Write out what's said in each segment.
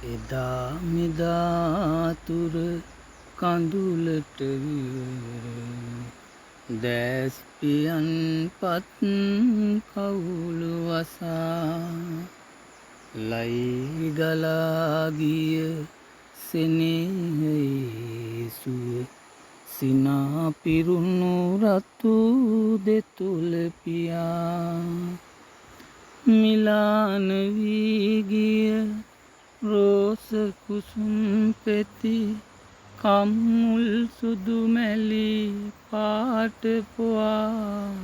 එදා මෙදාතුර කඳුලට දැස්පියන් පත් කවුළු වසා ලයි ගලාගිය සෙනෙහේ සුව සිනා පිරුණු රතු දෙතුල පියා මිලාන වී ගිය රෝස කුසුම් පෙති කම්මුල් සුදු මැලි පාට පුවා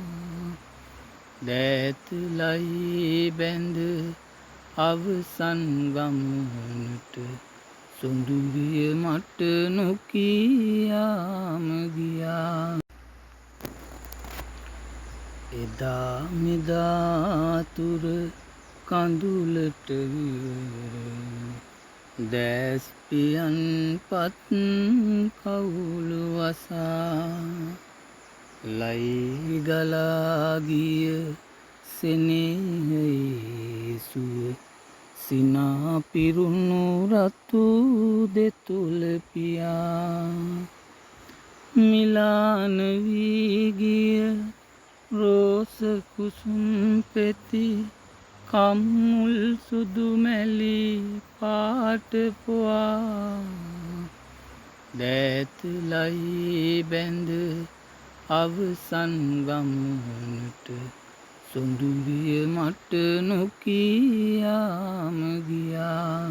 දෑතලයි බැඳ අවසන් ගමනට සොඳුරිය මට නොකියාම ගියා. එදා මෙදාතුර කඳුලට දැස්පියන් පත් කවුළු වසා ලයි ගලාගිය සෙනෙහේ සුව සිනා පිරුණු රතු දෙතුල පියා මිලාන වී ගිය රෝස කුසුම් පෙති කම්මුල් සුදු මැලි පාට පුවා දෑතලයි බැඳ අවසන් ගමනට සොඳුරිය මට නොකියාම ගියා.